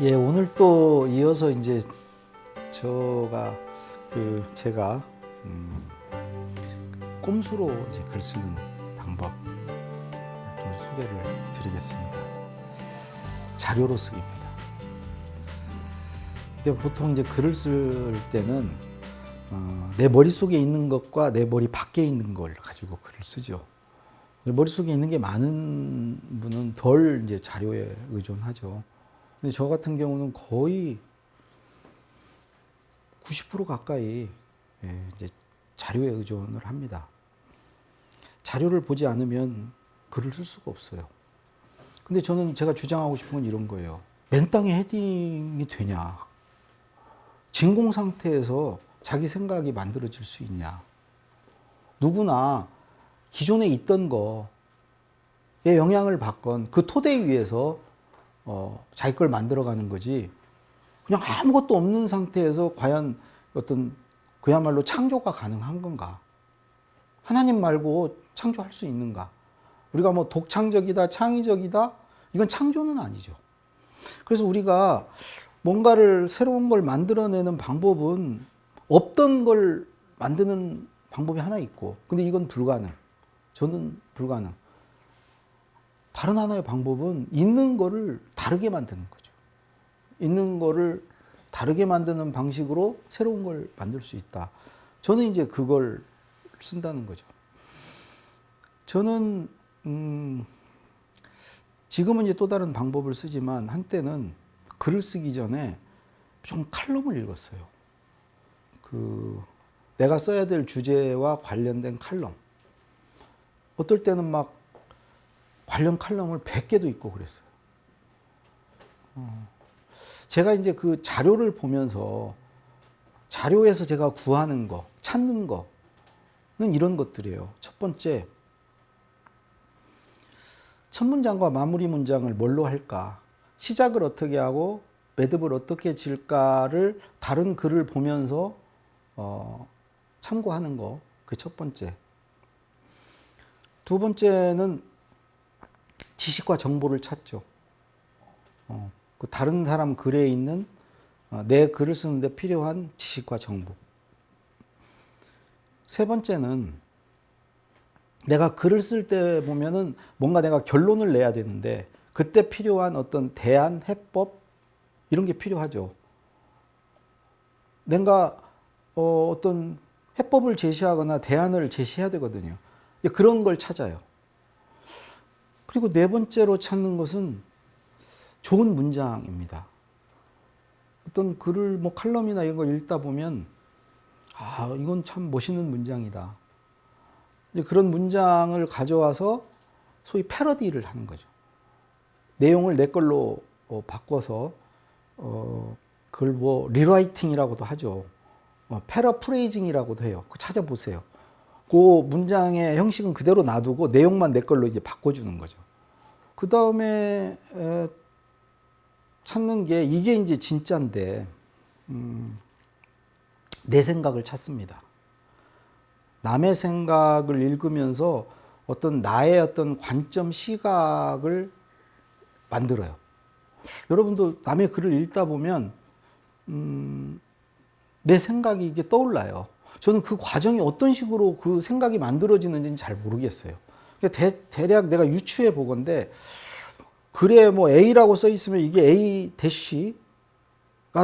예, 오늘 또 이어서 이제 제가 꼼수로 이제 글 쓰는 방법 좀 소개를 드리겠습니다. 자료로 쓰기입니다. 보통 이제 글을 쓸 때는 내 머릿속에 있는 것과 내 머리 밖에 있는 걸 가지고 글을 쓰죠. 머릿속에 있는 게 많은 분은 덜 이제 자료에 의존하죠. 근데 저 같은 경우는 거의 90% 가까이 이제 자료에 의존을 합니다. 자료를 보지 않으면 글을 쓸 수가 없어요. 근데 제가 주장하고 싶은 건 이런 거예요. 맨 땅에 헤딩이 되냐? 진공 상태에서 자기 생각이 만들어질 수 있냐? 누구나 기존에 있던 거에 영향을 받건 그 토대 위에서 자기 걸 만들어가는 거지. 그냥 아무것도 없는 상태에서 과연 그야말로 창조가 가능한 건가? 하나님 말고 창조할 수 있는가? 우리가 뭐 독창적이다, 창의적이다? 이건 창조는 아니죠. 그래서 우리가 뭔가를 새로운 걸 만들어내는 방법은 없던 걸 만드는 방법이 하나 있고, 근데 이건 불가능. 저는 불가능. 다른 하나의 방법은 있는 거를 다르게 만드는 거죠. 있는 거를 다르게 만드는 방식으로 새로운 걸 만들 수 있다. 저는 이제 그걸 쓴다는 거죠. 저는 지금은 이제 또 다른 방법을 쓰지만 한때는 글을 쓰기 전에 좀 칼럼을 읽었어요. 내가 써야 될 주제와 관련된 칼럼. 어떨 때는 막 관련 칼럼을 100개도 읽고 그랬어요. 제가 이제 그 자료를 보면서 자료에서 제가 구하는 거, 찾는 거는 이런 것들이에요. 첫 번째, 첫 문장과 마무리 문장을 뭘로 할까? 시작을 어떻게 하고 매듭을 어떻게 질까를 다른 글을 보면서 참고하는 거. 그게 첫 번째. 두 번째는 지식과 정보를 찾죠. 그 다른 사람 글에 있는 내 글을 쓰는데 필요한 지식과 정보. 세 번째는 내가 글을 쓸 때 보면은 뭔가 내가 결론을 내야 되는데 그때 필요한 어떤 대안, 해법 이런 게 필요하죠. 내가 어떤 해법을 제시하거나 대안을 제시해야 되거든요. 그런 걸 찾아요. 그리고 네 번째로 찾는 것은 좋은 문장입니다. 어떤 글을 칼럼이나 이런 걸 읽다 보면 이건 참 멋있는 문장이다. 그런 문장을 가져와서 소위 패러디를 하는 거죠. 내용을 내 걸로 바꿔서 그걸 리라이팅이라고도 하죠. 패러프레이징이라고도 해요. 그거 찾아보세요. 그 문장의 형식은 그대로 놔두고 내용만 내 걸로 이제 바꿔주는 거죠. 그 다음에 찾는 게 이게 이제 진짜인데 내 생각을 찾습니다. 남의 생각을 읽으면서 나의 어떤 관점, 시각을 만들어요. 여러분도 남의 글을 읽다 보면 내 생각이 이게 떠올라요. 저는 그 과정이 어떤 식으로 그 생각이 만들어지는지는 잘 모르겠어요. 대략 내가 유추해 보건데 글에 A라고 써 있으면 이게 A-가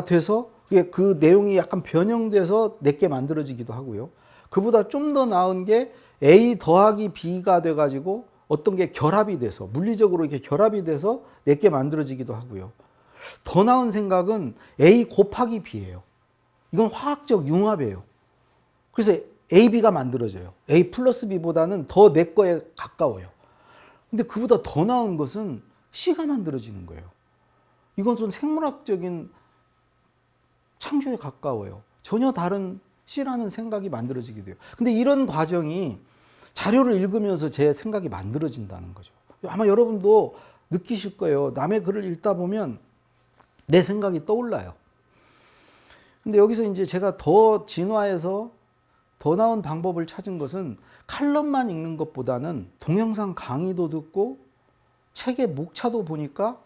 돼서 그 내용이 약간 변형돼서 내게 만들어지기도 하고요. 그보다 좀 더 나은 게 A 더하기 B가 돼가지고 어떤 게 결합이 돼서 물리적으로 이렇게 결합이 돼서 내게 만들어지기도 하고요. 더 나은 생각은 A 곱하기 B예요. 이건 화학적 융합이에요. 그래서 AB가 만들어져요. A 플러스 B보다는 더 내 거에 가까워요. 근데 그보다 더 나은 것은 C가 만들어지는 거예요. 이건 좀 생물학적인 창조에 가까워요. 전혀 다른 C라는 생각이 만들어지게 돼요. 근데 이런 과정이 자료를 읽으면서 제 생각이 만들어진다는 거죠. 아마 여러분도 느끼실 거예요. 남의 글을 읽다 보면 내 생각이 떠올라요. 근데 여기서 이제 제가 더 진화해서 더 나은 방법을 찾은 것은 칼럼만 읽는 것보다는 동영상 강의도 듣고 책의 목차도 보니까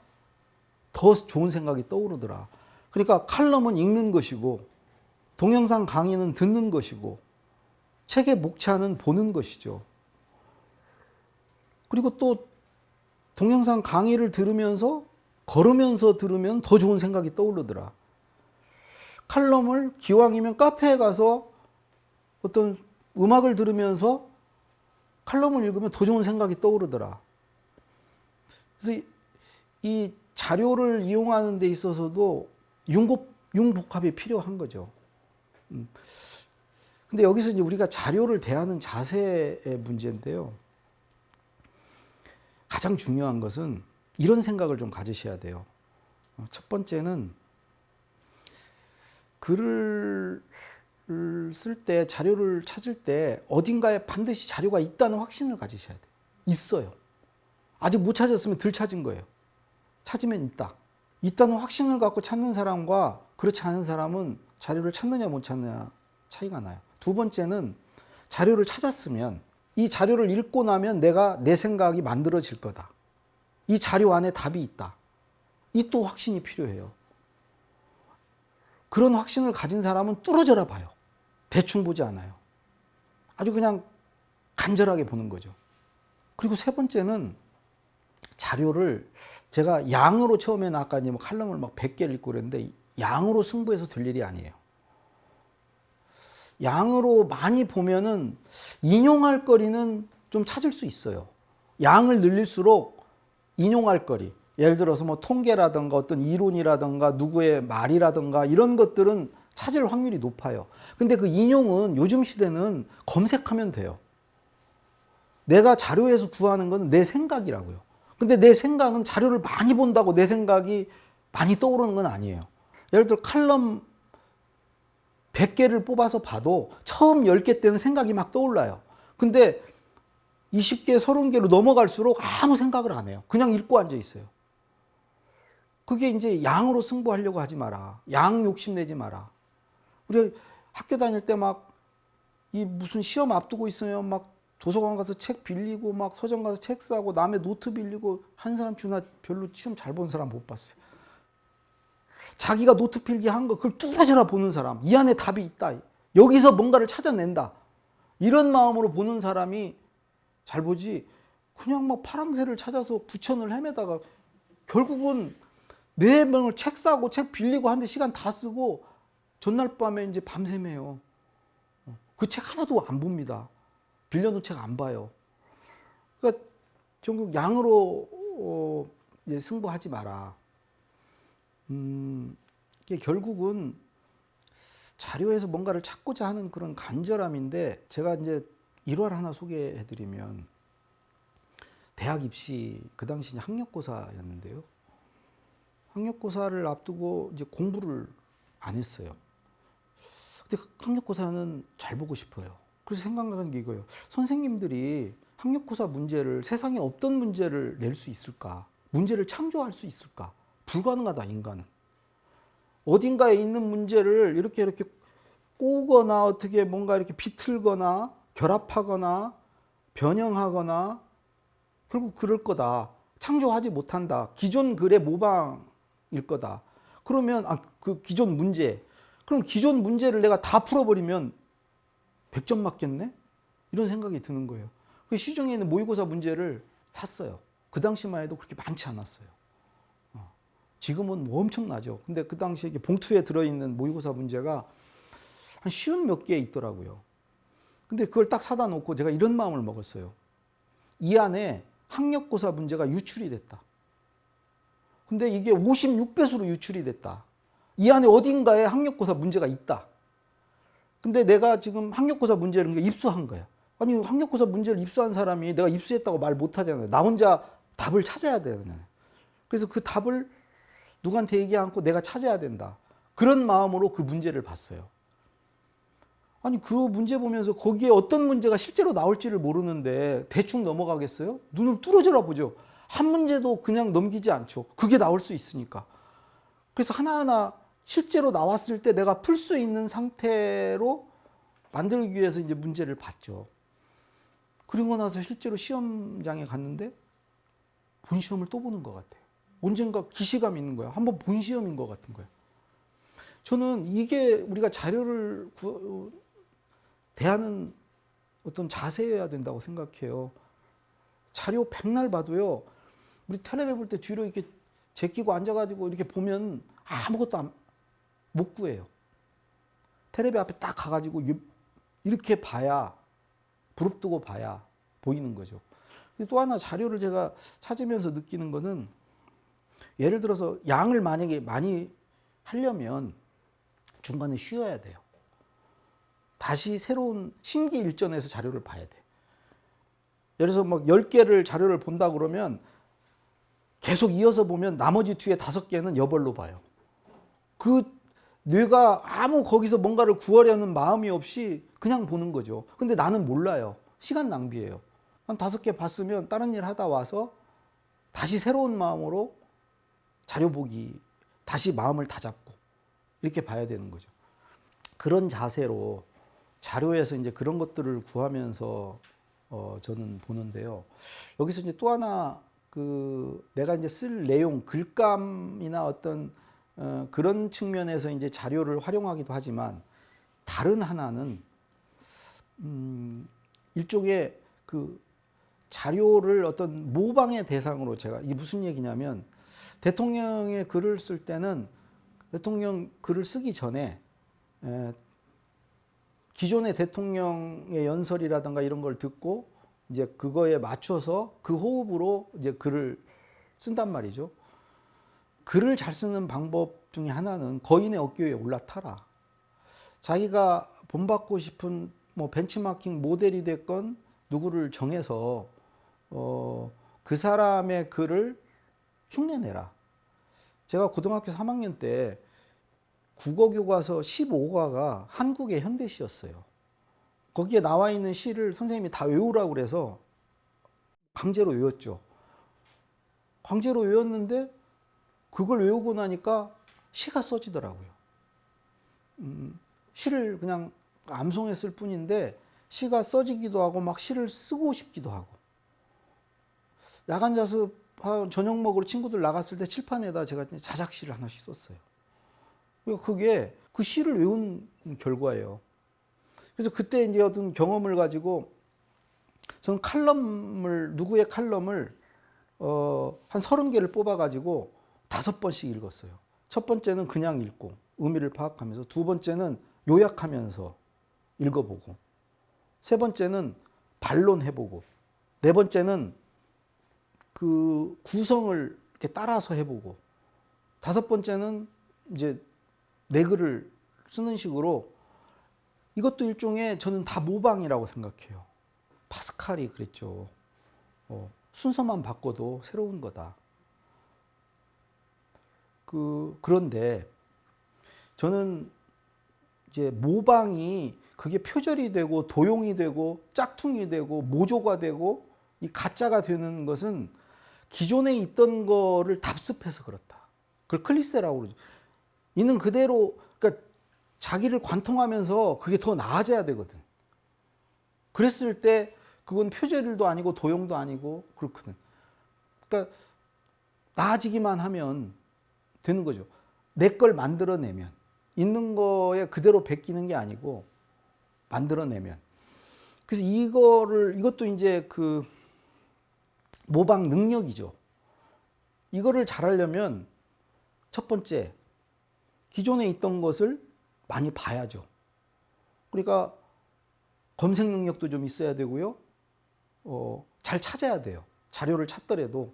더 좋은 생각이 떠오르더라. 그러니까 칼럼은 읽는 것이고 동영상 강의는 듣는 것이고 책의 목차는 보는 것이죠. 그리고 또 동영상 강의를 들으면서 걸으면서 들으면 더 좋은 생각이 떠오르더라. 칼럼을 기왕이면 카페에 가서 어떤 음악을 들으면서 칼럼을 읽으면 더 좋은 생각이 떠오르더라. 그래서 이 자료를 이용하는 데 있어서도 융복합이 필요한 거죠. 근데 여기서 이제 우리가 자료를 대하는 자세의 문제인데요. 가장 중요한 것은 이런 생각을 좀 가지셔야 돼요. 첫 번째는 글을 쓸 때, 자료를 찾을 때 어딘가에 반드시 자료가 있다는 확신을 가지셔야 돼요. 있어요. 아직 못 찾았으면 덜 찾은 거예요. 찾으면 있다. 있다는 확신을 갖고 찾는 사람과 그렇지 않은 사람은 자료를 찾느냐 못 찾느냐 차이가 나요. 두 번째는 자료를 찾았으면 이 자료를 읽고 나면 내 생각이 만들어질 거다. 이 자료 안에 답이 있다. 이 또 확신이 필요해요. 그런 확신을 가진 사람은 뚫어져라 봐요. 대충 보지 않아요. 아주 그냥 간절하게 보는 거죠. 그리고 세 번째는 자료를 제가 양으로 처음에는 아까 뭐 칼럼을 막 100개를 읽고 그랬는데 양으로 승부해서 될 일이 아니에요. 양으로 많이 보면은 인용할 거리는 좀 찾을 수 있어요. 양을 늘릴수록 인용할 거리. 예를 들어서 뭐 통계라든가 어떤 이론이라든가 누구의 말이라든가 이런 것들은 찾을 확률이 높아요. 근데 그 인용은 요즘 시대는 검색하면 돼요. 내가 자료에서 구하는 건 내 생각이라고요. 근데 내 생각은 자료를 많이 본다고 내 생각이 많이 떠오르는 건 아니에요. 예를 들어 칼럼 100개를 뽑아서 봐도 처음 10개 때는 생각이 막 떠올라요. 근데 20개, 30개로 넘어갈수록 아무 생각을 안 해요. 그냥 읽고 앉아 있어요. 그게 이제 양으로 승부하려고 하지 마라. 양 욕심내지 마라. 우리 학교 다닐 때 막 이 무슨 시험 앞두고 있으면 막 도서관 가서 책 빌리고 막 서점 가서 책 사고 남의 노트 빌리고 한 사람 주나 별로 시험 잘 본 사람 못 봤어요. 자기가 노트 필기 한 거 그걸 뚫어져라 보는 사람. 이 안에 답이 있다. 여기서 뭔가를 찾아낸다. 이런 마음으로 보는 사람이 잘 보지 그냥 막 파랑새를 찾아서 부천을 헤매다가 결국은 네 명을 책 사고 책 빌리고 하는데 시간 다 쓰고 전날 밤에 이제 밤새매요. 그 책 하나도 안 봅니다. 빌려놓은 책 안 봐요. 그러니까 결국 양으로 이제 승부하지 마라. 이게 결국은 자료에서 뭔가를 찾고자 하는 그런 간절함인데 제가 이제 일화를 하나 소개해드리면 대학 입시 그 당시 학력고사였는데요. 학력고사를 앞두고 이제 공부를 안 했어요. 근데 학력고사는 잘 보고 싶어요. 그래서 생각나는 게 이거예요. 선생님들이 학력고사 문제를 세상에 없던 문제를 낼 수 있을까? 문제를 창조할 수 있을까? 불가능하다, 인간은. 어딘가에 있는 문제를 이렇게 꼬거나 어떻게 뭔가 이렇게 비틀거나 결합하거나 변형하거나 결국 그럴 거다. 창조하지 못한다. 기존 글의 모방일 거다. 그러면 그 기존 문제. 그럼 기존 문제를 내가 다 풀어버리면 100점 맞겠네? 이런 생각이 드는 거예요. 그 시중에 있는 모의고사 문제를 샀어요. 그 당시만 해도 그렇게 많지 않았어요. 지금은 뭐 엄청나죠. 근데 그 당시에 봉투에 들어있는 모의고사 문제가 한 쉬운 몇 개 있더라고요. 근데 그걸 딱 사다 놓고 제가 이런 마음을 먹었어요. 이 안에 학력고사 문제가 유출이 됐다. 근데 이게 56배수로 유출이 됐다. 이 안에 어딘가에 학력고사 문제가 있다. 근데 내가 지금 학력고사 문제를 입수한 거야. 아니 학력고사 문제를 입수한 사람이 내가 입수했다고 말 못하잖아요. 나 혼자 답을 찾아야 되잖아요. 그래서 그 답을 누구한테 얘기 않고 내가 찾아야 된다. 그런 마음으로 그 문제를 봤어요. 아니 그 문제 보면서 거기에 어떤 문제가 실제로 나올지를 모르는데 대충 넘어가겠어요? 눈을 뚫어져라 보죠. 한 문제도 그냥 넘기지 않죠. 그게 나올 수 있으니까. 그래서 하나하나 실제로 나왔을 때 내가 풀 수 있는 상태로 만들기 위해서 이제 문제를 봤죠. 그리고 나서 실제로 시험장에 갔는데 본 시험을 또 보는 것 같아요. 언젠가 기시감이 있는 거야. 한번 본 시험인 것 같은 거야. 저는 이게 우리가 자료를 대하는 어떤 자세여야 된다고 생각해요. 자료 백날 봐도요, 우리 텔레비 볼 때 뒤로 이렇게 제끼고 앉아가지고 이렇게 보면 아무것도 못 구해요. 텔레비 앞에 딱 가가지고 이렇게 봐야, 부릅뜨고 봐야 보이는 거죠. 또 하나 자료를 제가 찾으면서 느끼는 거는, 예를 들어서 양을 만약에 많이 하려면 중간에 쉬어야 돼요. 다시 새로운 심기일전에서 자료를 봐야 돼. 예를 들어서 막 10개를 자료를 본다 그러면 계속 이어서 보면 나머지 뒤에 5개는 여벌로 봐요. 그 뇌가 아무 거기서 뭔가를 구하려는 마음이 없이 그냥 보는 거죠. 근데 나는 몰라요. 시간 낭비예요. 한 5개 봤으면 다른 일 하다 와서 다시 새로운 마음으로 자료 보기, 다시 마음을 다잡고 이렇게 봐야 되는 거죠. 그런 자세로 자료에서 이제 그런 것들을 구하면서 저는 보는데요. 여기서 이제 또 하나 내가 이제 쓸 내용, 글감이나 어떤 그런 측면에서 이제 자료를 활용하기도 하지만, 다른 하나는 일종의 자료를 어떤 모방의 대상으로, 제가 이게 무슨 얘기냐면, 대통령의 글을 쓸 때는 대통령 글을 쓰기 전에 기존의 대통령의 연설이라든가 이런 걸 듣고 이제 그거에 맞춰서 그 호흡으로 이제 글을 쓴단 말이죠. 글을 잘 쓰는 방법 중에 하나는 거인의 어깨 위에 올라타라. 자기가 본받고 싶은 뭐 벤치마킹 모델이 됐건 누구를 정해서 그 사람의 글을 흉내내라. 제가 고등학교 3학년 때 국어교과서 15과가 한국의 현대시였어요. 거기에 나와 있는 시를 선생님이 다 외우라고 그래서 강제로 외웠죠. 강제로 외웠는데 그걸 외우고 나니까 시가 써지더라고요. 시를 그냥 암송했을 뿐인데 시가 써지기도 하고 막 시를 쓰고 싶기도 하고. 야간 자습 저녁 먹으러 친구들 나갔을 때 칠판에다 제가 자작시를 하나씩 썼어요. 그게 그 시를 외운 결과예요. 그래서 그때 이제 어떤 경험을 가지고 저는 누구의 칼럼을 한 30개를 뽑아가지고 5번씩 읽었어요. 첫 번째는 그냥 읽고 의미를 파악하면서, 두 번째는 요약하면서 읽어보고, 세 번째는 반론해보고, 네 번째는 그 구성을 이렇게 따라서 해보고, 다섯 번째는 이제 내 글을 쓰는 식으로, 이것도 일종의 저는 다 모방이라고 생각해요. 파스칼이 그랬죠. 순서만 바꿔도 새로운 거다. 그런데 저는 이제 모방이 그게 표절이 되고 도용이 되고 짝퉁이 되고 모조가 되고 이 가짜가 되는 것은 기존에 있던 거를 답습해서 그렇다. 그걸 클리세라고 그러죠. 있는 그대로, 그러니까 자기를 관통하면서 그게 더 나아져야 되거든. 그랬을 때 그건 표절도 아니고 도용도 아니고 그렇거든. 그러니까 나아지기만 하면 되는 거죠. 내 걸 만들어내면, 있는 거에 그대로 베끼는 게 아니고 만들어내면. 그래서 이것도 이제 그 모방 능력이죠. 이거를 잘하려면 첫 번째, 기존에 있던 것을 많이 봐야죠. 그러니까 검색 능력도 좀 있어야 되고요. 잘 찾아야 돼요. 자료를 찾더라도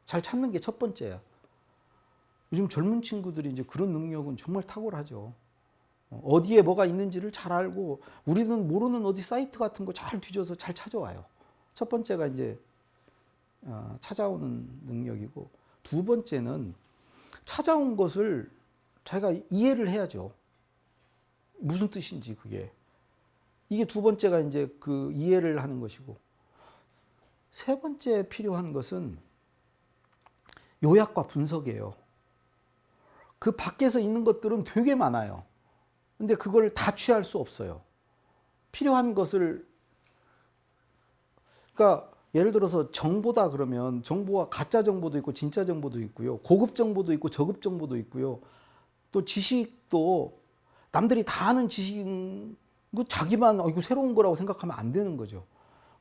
잘 찾는 게 첫 번째야. 요즘 젊은 친구들이 이제 그런 능력은 정말 탁월하죠. 어디에 뭐가 있는지를 잘 알고, 우리는 모르는 어디 사이트 같은 거 잘 뒤져서 잘 찾아와요. 첫 번째가 이제 찾아오는 능력이고, 두 번째는 찾아온 것을 자기가 이해를 해야죠. 무슨 뜻인지 그게. 이게 두 번째가 이제 그 이해를 하는 것이고, 세 번째 필요한 것은 요약과 분석이에요. 그 밖에서 있는 것들은 되게 많아요. 근데 그걸 다 취할 수 없어요. 필요한 것을, 그러니까 예를 들어서 정보다 그러면 정보가 가짜 정보도 있고 진짜 정보도 있고요. 고급 정보도 있고 저급 정보도 있고요. 또 지식도 남들이 다 아는 지식은 자기만 이거 새로운 거라고 생각하면 안 되는 거죠.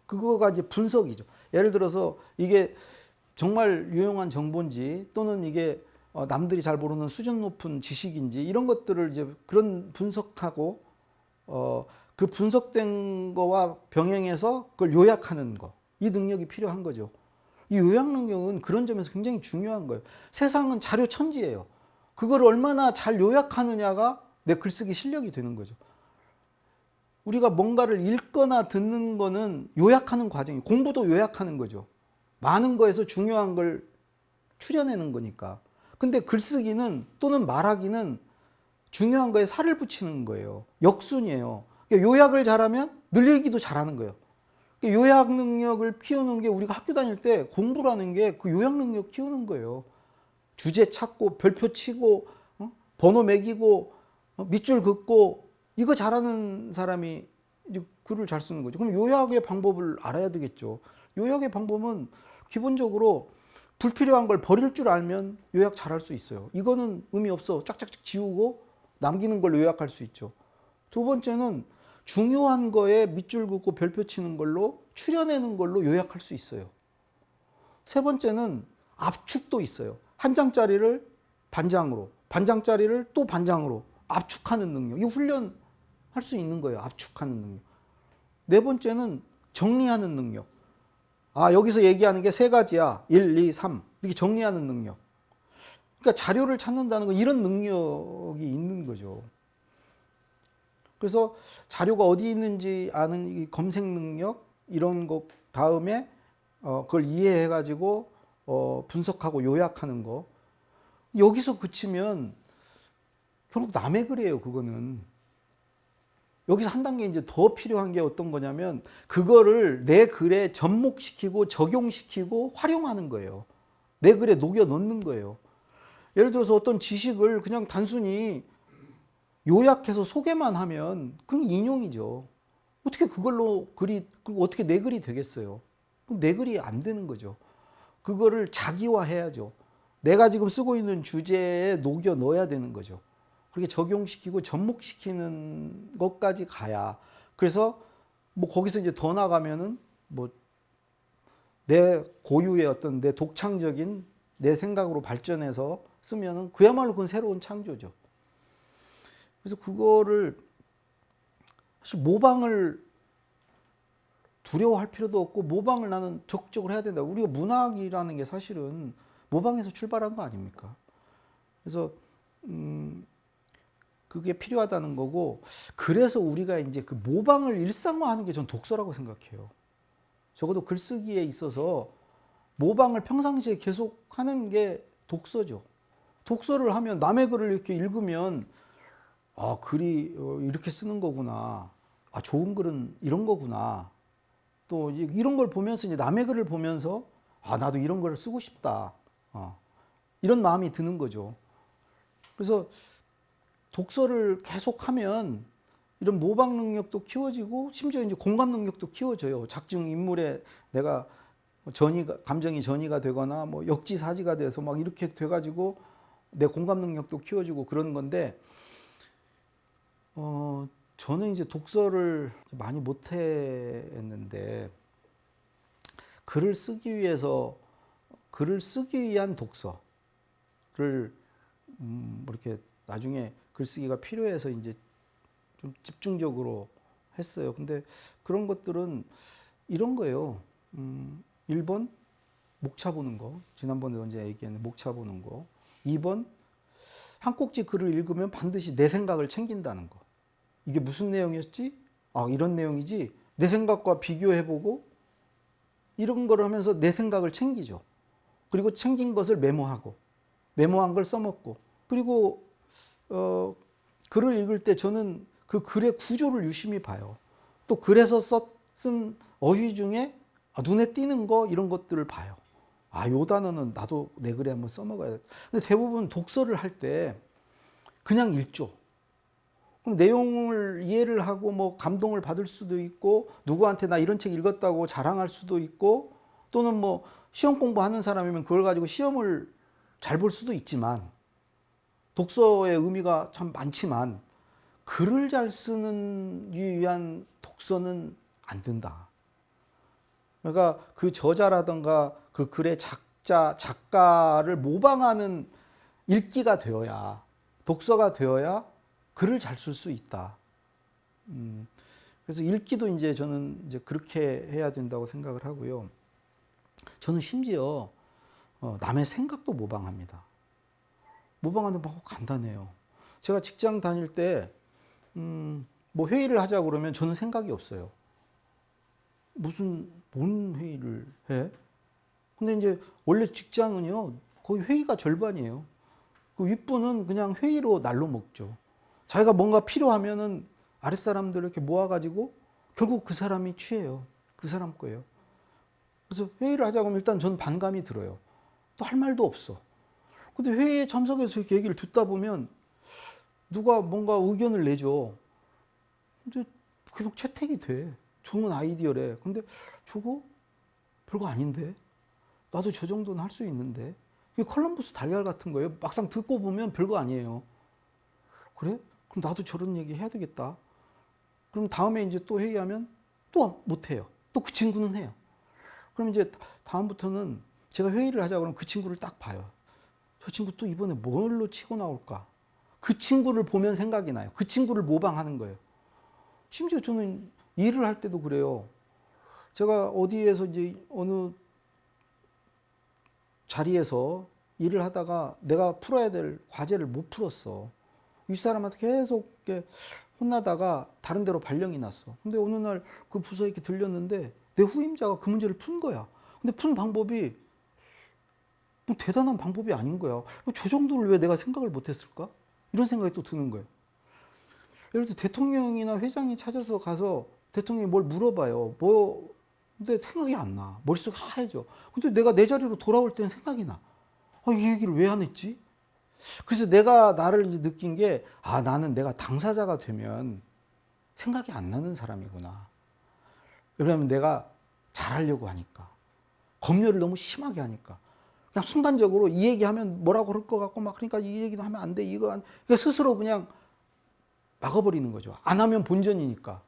그거가 이제 분석이죠. 예를 들어서 이게 정말 유용한 정보인지 또는 이게 남들이 잘 모르는 수준 높은 지식인지 이런 것들을 이제 그런 분석하고 그 분석된 거와 병행해서 그걸 요약하는 거. 이 능력이 필요한 거죠. 이 요약 능력은 그런 점에서 굉장히 중요한 거예요. 세상은 자료 천지예요. 그걸 얼마나 잘 요약하느냐가 내 글쓰기 실력이 되는 거죠. 우리가 뭔가를 읽거나 듣는 거는 요약하는 과정이 공부도 요약하는 거죠. 많은 거에서 중요한 걸 추려내는 거니까. 근데 글쓰기는 또는 말하기는 중요한 거에 살을 붙이는 거예요. 역순이에요. 요약을 잘하면 늘 읽기도 잘하는 거예요. 요약 능력을 키우는 게 우리가 학교 다닐 때 공부라는 게 그 요약 능력 키우는 거예요. 주제 찾고 별표 치고 번호 매기고 밑줄 긋고 이거 잘하는 사람이 이제 글을 잘 쓰는 거죠. 그럼 요약의 방법을 알아야 되겠죠. 요약의 방법은 기본적으로 불필요한 걸 버릴 줄 알면 요약 잘할 수 있어요. 이거는 의미 없어. 짝짝짝 지우고 남기는 걸로 요약할 수 있죠. 두 번째는 중요한 거에 밑줄 긋고 별표 치는 걸로 추려내는 걸로 요약할 수 있어요. 세 번째는 압축도 있어요. 한 장짜리를 반장으로, 반장짜리를 또 반장으로 압축하는 능력. 이 훈련할 수 있는 거예요. 압축하는 능력. 네 번째는 정리하는 능력. 아, 여기서 얘기하는 게 세 가지야. 1, 2, 3. 이렇게 정리하는 능력. 그러니까 자료를 찾는다는 건 이런 능력이 있는 거죠. 그래서 자료가 어디 있는지 아는 이 검색 능력, 이런 것 다음에 그걸 이해해가지고 분석하고 요약하는 거. 여기서 그치면 결국 남의 글이에요, 그거는. 여기서 한 단계 이제 더 필요한 게 어떤 거냐면 그거를 내 글에 접목시키고 적용시키고 활용하는 거예요. 내 글에 녹여 넣는 거예요. 예를 들어서 어떤 지식을 그냥 단순히 요약해서 소개만 하면 그건 인용이죠. 어떻게 그걸로 글이, 어떻게 내 글이 되겠어요? 그럼 내 글이 안 되는 거죠. 그거를 자기화해야죠. 내가 지금 쓰고 있는 주제에 녹여 넣어야 되는 거죠. 그렇게 적용시키고 접목시키는 것까지 가야. 그래서 뭐 거기서 이제 더 나가면은 뭐 내 고유의 어떤 내 독창적인 내 생각으로 발전해서 쓰면은 그야말로 그건 새로운 창조죠. 그래서 그거를 사실 모방을 두려워할 필요도 없고 모방을 나는 적극적으로 해야 된다. 우리가 문학이라는 게 사실은 모방에서 출발한 거 아닙니까? 그래서 그게 필요하다는 거고, 그래서 우리가 이제 그 모방을 일상화하는 게 전 독서라고 생각해요. 적어도 글쓰기에 있어서 모방을 평상시에 계속 하는 게 독서죠. 독서를 하면 남의 글을 이렇게 읽으면 아, 글이 이렇게 쓰는 거구나. 아, 좋은 글은 이런 거구나. 또 이런 걸 보면서 이제 남의 글을 보면서 아, 나도 이런 글을 쓰고 싶다. 이런 마음이 드는 거죠. 그래서 독서를 계속하면 이런 모방 능력도 키워지고 심지어 이제 공감 능력도 키워져요. 작중 인물에 내가 감정이 전이가 되거나 뭐 역지사지가 돼서 막 이렇게 돼가지고 내 공감 능력도 키워지고 그러는 건데, 저는 이제 독서를 많이 못했는데 글을 쓰기 위해서 글을 쓰기 위한 독서를 이렇게 나중에 글쓰기가 필요해서 이제 좀 집중적으로 했어요. 근데 그런 것들은 이런 거예요. 1번 목차 보는 거. 지난번에 언제 얘기했는데 목차 보는 거. 2번 한 꼭지 글을 읽으면 반드시 내 생각을 챙긴다는 거. 이게 무슨 내용이었지? 아, 이런 내용이지. 내 생각과 비교해보고 이런 걸 하면서 내 생각을 챙기죠. 그리고 챙긴 것을 메모하고 메모한 걸 써먹고, 그리고 글을 읽을 때 저는 그 글의 구조를 유심히 봐요. 또 글에서 쓴 어휘 중에 눈에 띄는 거 이런 것들을 봐요. 아, 요 단어는 나도 내 글에 한번 써먹어야 돼. 근데 대부분 독서를 할 때 그냥 읽죠. 그럼 내용을 이해를 하고 뭐 감동을 받을 수도 있고 누구한테 나 이런 책 읽었다고 자랑할 수도 있고 또는 뭐 시험 공부하는 사람이면 그걸 가지고 시험을 잘 볼 수도 있지만, 독서의 의미가 참 많지만 글을 잘 쓰는 위한 독서는 안 된다. 그러니까 그 저자라든가 그 글의 작가를 모방하는 읽기가 되어야, 독서가 되어야 글을 잘 쓸 수 있다. 그래서 읽기도 이제 저는 이제 그렇게 해야 된다고 생각을 하고요. 저는 심지어 남의 생각도 모방합니다. 모방하는 방법 간단해요. 제가 직장 다닐 때 뭐 회의를 하자 그러면 저는 생각이 없어요. 뭔 회의를 해? 근데 이제 원래 직장은요, 거의 회의가 절반이에요. 그 윗분은 그냥 회의로 날로 먹죠. 자기가 뭔가 필요하면은 아랫사람들을 이렇게 모아가지고 결국 그 사람이 취해요. 그 사람 거예요. 그래서 회의를 하자 그러면 일단 저는 반감이 들어요. 또 할 말도 없어. 근데 회의에 참석해서 이렇게 얘기를 듣다 보면 누가 뭔가 의견을 내죠. 근데 계속 채택이 돼. 좋은 아이디어래. 근데 저거 별거 아닌데? 나도 저 정도는 할 수 있는데? 이게 컬럼버스 달걀 같은 거예요. 막상 듣고 보면 별거 아니에요. 그래? 그럼 나도 저런 얘기 해야 되겠다. 그럼 다음에 이제 또 회의하면 또 못해요. 또 그 친구는 해요. 그럼 이제 다음부터는 제가 회의를 하자 그러면 그 친구를 딱 봐요. 저 친구 또 이번에 뭘로 치고 나올까? 그 친구를 보면 생각이 나요. 그 친구를 모방하는 거예요. 심지어 저는 일을 할 때도 그래요. 제가 어디에서 이제 어느 자리에서 일을 하다가 내가 풀어야 될 과제를 못 풀었어. 윗사람한테 계속 이렇게 혼나다가 다른 데로 발령이 났어. 근데 어느 날 그 부서에 이렇게 들렸는데 내 후임자가 그 문제를 푼 거야. 근데 푼 방법이 뭐 대단한 방법이 아닌 거야. 저 정도를 왜 내가 생각을 못 했을까? 이런 생각이 또 드는 거예요. 예를 들어 대통령이나 회장이 찾아서 가서 대통령이 뭘 물어봐요. 근데 생각이 안 나. 머릿속이 하얘져. 근데 내가 내 자리로 돌아올 때는 생각이 나. 이 얘기를 왜 안 했지? 그래서 내가 나를 이제 느낀 게, 나는 내가 당사자가 되면 생각이 안 나는 사람이구나. 왜냐하면 내가 잘하려고 하니까. 검열을 너무 심하게 하니까. 그냥 순간적으로 이 얘기하면 뭐라고 그럴 것 같고 막 그러니까 이 얘기도 하면 안 돼. 그러니까 스스로 그냥 막아버리는 거죠. 안 하면 본전이니까.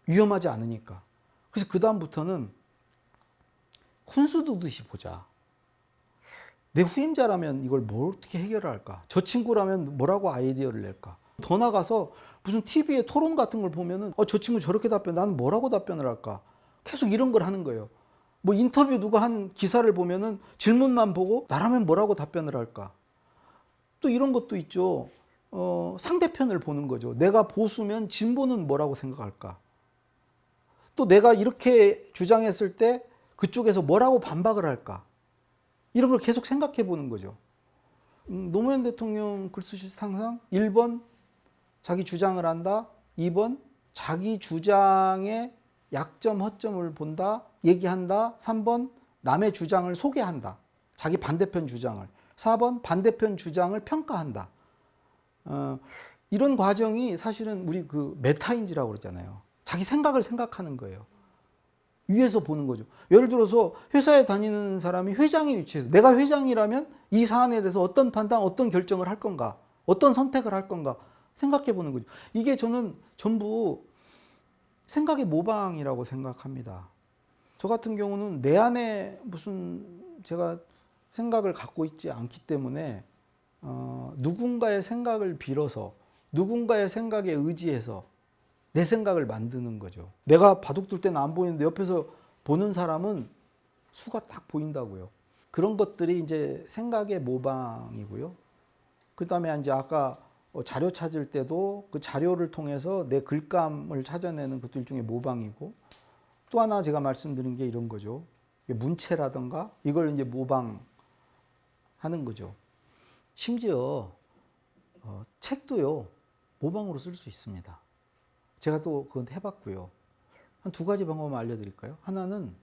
위험하지 않으니까. 그래서 그다음부터는 훈수 두듯이 보자. 내 후임자라면 이걸 뭘 어떻게 해결을 할까? 저 친구라면 뭐라고 아이디어를 낼까? 더 나가서 무슨 TV에 토론 같은 걸 보면은 저 친구 저렇게 답변, 나는 뭐라고 답변을 할까? 계속 이런 걸 하는 거예요. 뭐 인터뷰 누가 한 기사를 보면은 질문만 보고 나라면 뭐라고 답변을 할까? 또 이런 것도 있죠. 상대편을 보는 거죠. 내가 보수면 진보는 뭐라고 생각할까? 또 내가 이렇게 주장했을 때 그쪽에서 뭐라고 반박을 할까? 이런 걸 계속 생각해 보는 거죠. 노무현 대통령 글 쓰실 때 항상 1번 자기 주장을 한다. 2번 자기 주장의 약점, 허점을 본다, 얘기한다. 3번 남의 주장을 소개한다. 자기 반대편 주장을. 4번 반대편 주장을 평가한다. 이런 과정이 사실은 우리 그 메타인지라고 그러잖아요. 자기 생각을 생각하는 거예요. 위에서 보는 거죠. 예를 들어서 회사에 다니는 사람이 회장의 위치에서 내가 회장이라면 이 사안에 대해서 어떤 판단, 어떤 결정을 할 건가, 어떤 선택을 할 건가 생각해 보는 거죠. 이게 저는 전부 생각의 모방이라고 생각합니다. 저 같은 경우는 내 안에 무슨 제가 생각을 갖고 있지 않기 때문에 누군가의 생각을 빌어서 누군가의 생각에 의지해서 내 생각을 만드는 거죠. 내가 바둑 둘 때는 안 보이는데 옆에서 보는 사람은 수가 딱 보인다고요. 그런 것들이 이제 생각의 모방이고요. 그 다음에 이제 아까 자료 찾을 때도 그 자료를 통해서 내 글감을 찾아내는 것들 중에 모방이고, 또 하나 제가 말씀드린 게 이런 거죠. 문체라든가 이걸 이제 모방하는 거죠. 심지어 책도요 모방으로 쓸 수 있습니다. 제가 또 그건 해봤고요. 한 두 가지 방법만 알려드릴까요? 하나는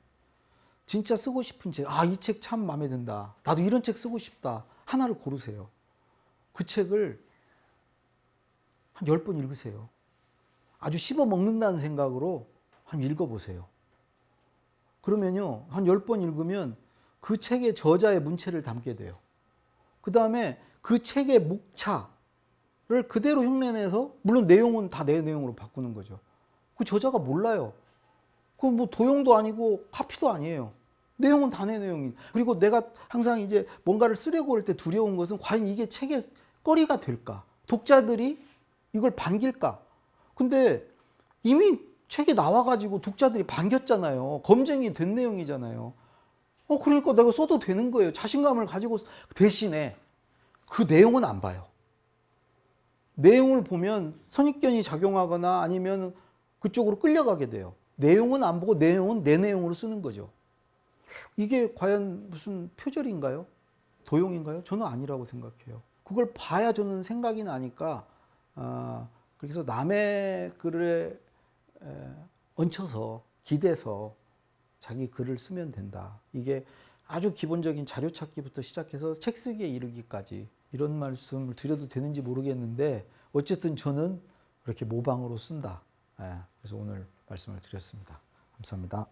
진짜 쓰고 싶은 책, 이 책 참 마음에 든다. 나도 이런 책 쓰고 싶다. 하나를 고르세요. 그 책을 한 10번 읽으세요. 아주 씹어 먹는다는 생각으로 한 읽어보세요. 그러면요, 한 10번 읽으면 그 책의 저자의 문체를 담게 돼요. 그 다음에 그 책의 목차를 그대로 흉내내서, 물론 내용은 다 내 내용으로 바꾸는 거죠. 그 저자가 몰라요. 그 뭐 도용도 아니고 카피도 아니에요. 내용은 다 내 내용이. 그리고 내가 항상 이제 뭔가를 쓰려고 할 때 두려운 것은 과연 이게 책의 거리가 될까? 독자들이 이걸 반길까? 근데 이미 책에 나와가지고 독자들이 반겼잖아요. 검증이 된 내용이잖아요. 그러니까 내가 써도 되는 거예요. 자신감을 가지고. 대신에 그 내용은 안 봐요. 내용을 보면 선입견이 작용하거나 아니면 그쪽으로 끌려가게 돼요. 내용은 안 보고 내용은 내 내용으로 쓰는 거죠. 이게 과연 무슨 표절인가요? 도용인가요? 저는 아니라고 생각해요. 그걸 봐야 저는 생각이 나니까, 그래서 남의 글에 얹혀서 기대서 자기 글을 쓰면 된다. 이게 아주 기본적인 자료 찾기부터 시작해서 책 쓰기에 이르기까지 이런 말씀을 드려도 되는지 모르겠는데, 어쨌든 저는 그렇게 모방으로 쓴다. 그래서 오늘 말씀을 드렸습니다. 감사합니다.